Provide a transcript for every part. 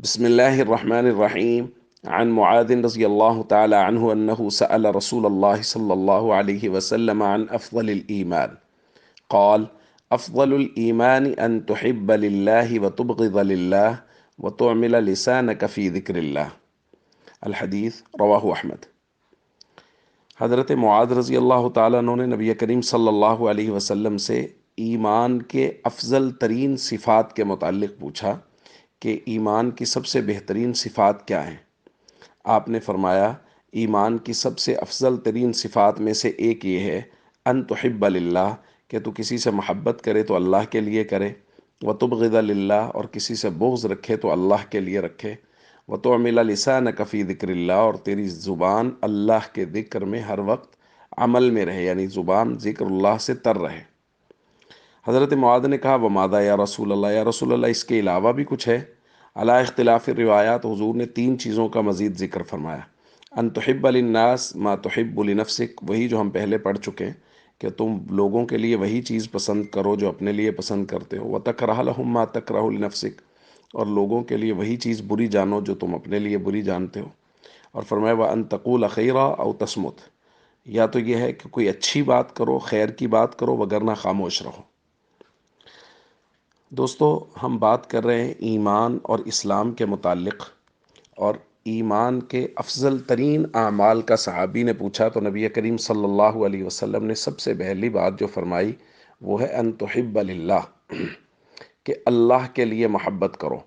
بسم الله الرحمن الرحيم. عن معاذ رضي الله تعالى عنه أنه سأل رسول الله صلى الله عليه وسلم عن أفضل الإيمان. قال: أفضل الإيمان أن تحب لله وتبغض لله وتعمل لسانك في ذكر الله. الحديث رواه أحمد۔ حضرت معاذ رضی اللہ تعالیٰ عنہ نے نبی کریم صلی اللہ علیہ وسلم سے ایمان کے افضل ترین صفات کے متعلق پوچھا کہ ایمان کی سب سے بہترین صفات کیا ہیں۔ آپ نے فرمایا، ایمان کی سب سے افضل ترین صفات میں سے ایک یہ ہے ان تحب للہ، کہ تو کسی سے محبت کرے تو اللہ کے لیے کرے، وتبغض للہ، اور کسی سے بغض رکھے تو اللہ کے لیے رکھے، وتعمل لسانک فی ذکر اللہ، اور تیری زبان اللہ کے ذکر میں ہر وقت عمل میں رہے، یعنی زبان ذکر اللہ سے تر رہے۔ حضرت معاذ نے کہا، وماذا یا رسول اللہ، یا رسول اللہ اس کے علاوہ بھی کچھ ہے؟ علی اختلاف الروایات، حضور نے 3 چیزوں کا مزید ذکر فرمایا۔ ان تحب للناس ما تحب لنفسک، وہی جو ہم پہلے پڑھ چکے ہیں کہ تم لوگوں کے لیے وہی چیز پسند کرو جو اپنے لیے پسند کرتے ہو، وتکرہ لہم ما تکرہ لنفسک، اور لوگوں کے لیے وہی چیز بری جانو جو تم اپنے لیے بری جانتے ہو۔ اور فرمایا وان تقول خیرا او تصمت، یا تو یہ ہے کہ کوئی اچھی بات کرو، خیر کی بات کرو، وگرنہ خاموش رہو۔ دوستو، ہم بات کر رہے ہیں ایمان اور اسلام کے متعلق، اور ایمان کے افضل ترین اعمال کا صحابی نے پوچھا تو نبی کریم صلی اللہ علیہ وسلم نے سب سے پہلی بات جو فرمائی وہ ہے ان تحب للہ، کہ اللہ کے لیے محبت کرو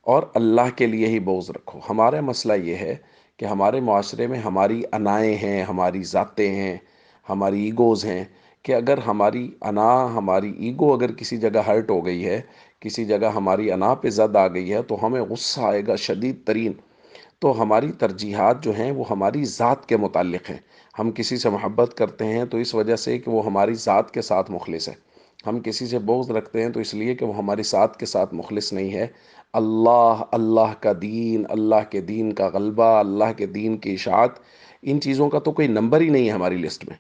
اور اللہ کے لیے ہی بغض رکھو۔ ہمارا مسئلہ یہ ہے کہ ہمارے معاشرے میں ہماری انائیں ہیں، ہماری ذاتیں ہیں، ہماری ایگوز ہیں، کہ اگر ہماری انا، ہماری ایگو اگر کسی جگہ ہرٹ ہو گئی ہے، کسی جگہ ہماری انا پہ زد آ گئی ہے تو ہمیں غصہ آئے گا شدید ترین۔ تو ہماری ترجیحات جو ہیں وہ ہماری ذات کے متعلق ہیں۔ ہم کسی سے محبت کرتے ہیں تو اس وجہ سے کہ وہ ہماری ذات کے ساتھ مخلص ہے، ہم کسی سے بغض رکھتے ہیں تو اس لیے کہ وہ ہماری ذات کے ساتھ مخلص نہیں ہے۔ اللہ کا دین، اللہ کے دین کا غلبہ، اللہ کے دین کی اشاعت، ان چیزوں کا تو کوئی نمبر ہی نہیں ہے ہماری لسٹ میں۔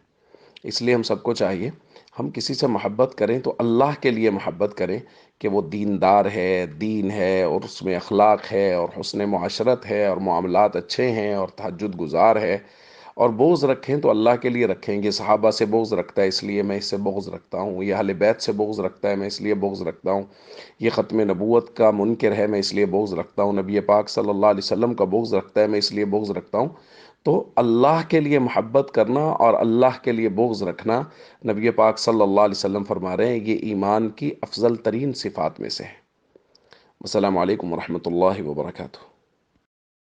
اس لیے ہم سب کو چاہیے ہم کسی سے محبت کریں تو اللہ کے لیے محبت کریں کہ وہ دیندار ہے، دین ہے، اور اس میں اخلاق ہے اور حسن معاشرت ہے اور معاملات اچھے ہیں اور تہجد گزار ہے۔ اور بغض رکھیں تو اللہ کے لیے رکھیں گے۔ صحابہ سے بغض رکھتا ہے اس لیے میں اس سے بغض رکھتا ہوں، یہ اہل بیت سے بغض رکھتا ہے میں اس لیے بغض رکھتا ہوں، یہ ختم نبوت کا منکر ہے میں اس لیے بغض رکھتا ہوں، نبی پاک صلی اللہ علیہ وسلم کا بغض رکھتا ہے میں اس لیے بغض رکھتا ہوں۔ تو اللہ کے لیے محبت کرنا اور اللہ کے لیے بغض رکھنا، نبی پاک صلی اللہ علیہ وسلم فرما رہے ہیں، یہ ایمان کی افضل ترین صفات میں سے ہے۔ السلام علیکم ورحمۃ اللہ وبرکاتہ۔